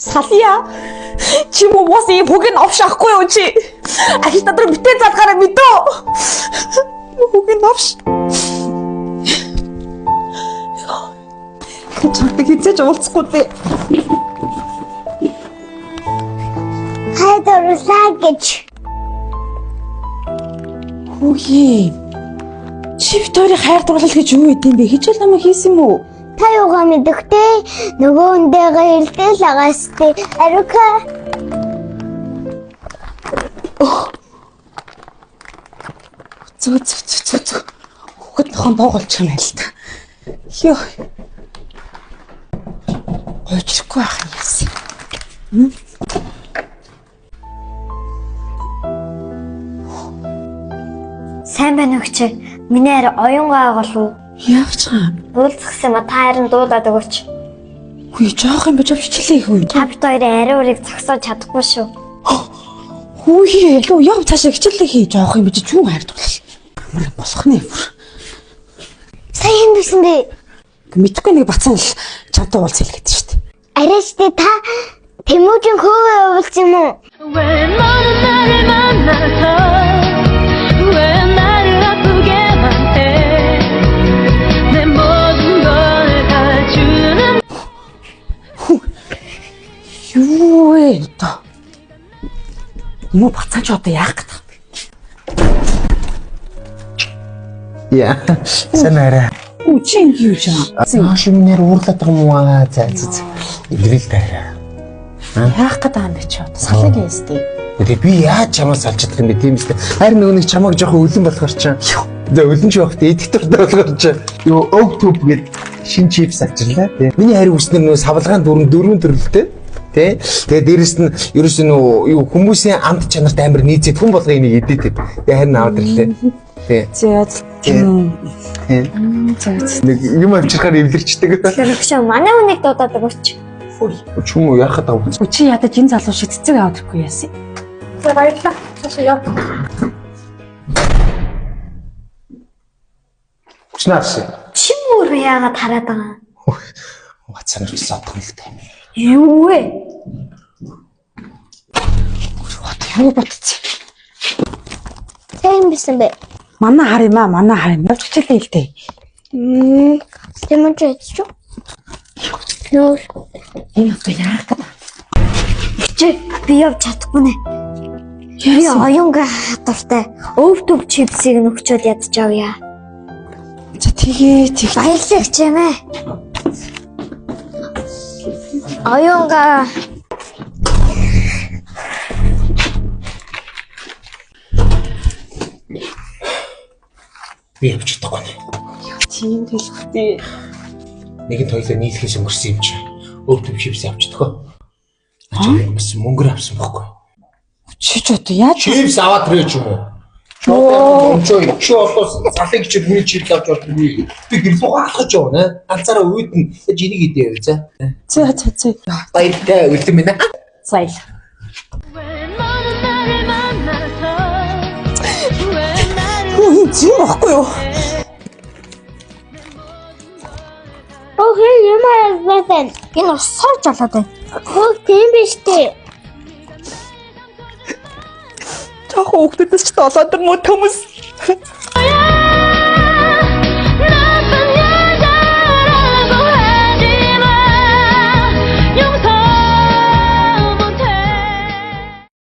Салия. Чи хүмүүс ийм хөгийг авшаахгүй юу чи? Ахиж надад битээ залгаараа мэдөө. Хөгийг авш. Чамтай хизээж уулзахгүй дээ. Хайдарлаа гэж. Үгүй. Чи Викторийг хайр дурлал гэж юу гэдэм бэ? Хичээл намайг хийсэн юм уу? Та юугаа мэдвэхтэй? Нөгөө хүнтэйгээ хэлтэл агаастай. Арука. Зүг. Хүүхэд тохон дуугалж юм байл та. Ёо. Гойчрахгүй байх юм яасан. Сайн байна уу чи? Миний ари оюунгаа болов уу? Яавч байгаа. Дуулцсан ма та харин дуулаад өгөөч. Хүй жоох юм бич хичээлээ хүй. Та бид хоёрын ари урыг зогсоож чадахгүй шүү. Хүй ялуу яв цаашаа хичээлээ хий жоох юм бич юу хайр дурлал. Амар болох нэ. Сайн юм бисэн бэ? Мэдхгүй нэг бацхан л чамтай уулз хэлгээд шүү дээ. Арайчтай та Тэмүүжин хөөгөө явуулсан юм уу? Юу вэ та? Юу бацхан ч одоо яах гэдэг вэ? Яа. Санаарай. Үчин юу ч аа. Машинаар уурлаад байгаа юм аа. За. Идрэл таарай. Яах гэдэг юм бэ чи одоо салыг яастэй. Тэгээ би яаж чамаас салж чадах юм бэ тийм үстэй. Харин нөгөө нэг чамайг жоохон өлөн болохоор ч. За өлөн ч явахт эдитор болохоор ч. Юу Octob гээд шин чипс авчирлаа тий. Миний хариу үснэр нөгөө савлгаан дөрвөн төрөлтэй. Тэ. Тэгээ дээрэс нь ерөөс нь юу хүмүүсийн амт чанарт амар нийцээд хүн болгоо энийг эдит. Тэгээ харин аваад ирлээ. Тэ. Нэг юм авчирхаар эвлэрчдэг. Тэрхшээ манай хүнийг дуудаад өгөөч. Ч юм уу яхад авах. Чи ядаж энэ залуу шиг цэцэг аваад ирэхгүй яасан. За баярлалаа. Цаашаа яв. Чнаас. Чи мөр яагаад хараад байгаа? Ватсанаар ч содох нэг тайм. Юу вэ? Юу бодчих. Сайн бисэн бэ? Манай хар юм аа, Явж хичээлээ хэлтэй. Тэмүүж яач. Нөө. Энэ одоо яах гэдэг. Чи би явж чадахгүй нэ. Би оюунгаа дуртай. Octob чипсийг нөхчөөд ядж авъя. За тэгээ Баярлалаа чимээ. Оюунгаа Би явж чадахгүй нэ. тийм хэлэхдээ Нэгэнт хоёлоо нийлхээс өнгөрсөн юм чи. Octob чипс авчихдаг. Ачаа бас мөнгөр авсан байхгүй. чи ч одоо яаж Чипс аваад ирээ ч юм уу? Чоо чи олоос залыг чи хүний чипс авч болтгүй. Би гэрлүү хаалгаж явна. Ганцаараа үйдэн жинийг идээ яв за. За. Баяртай үлдэн минь. Сайл. Хөө чи байхгүй юу? Окей, ямар байсан? Энэ сорж болоод байна. Хөө тийм биш дээ. Жаахан хүүхдүүдээс ч 7 өдөр мөн төмөс.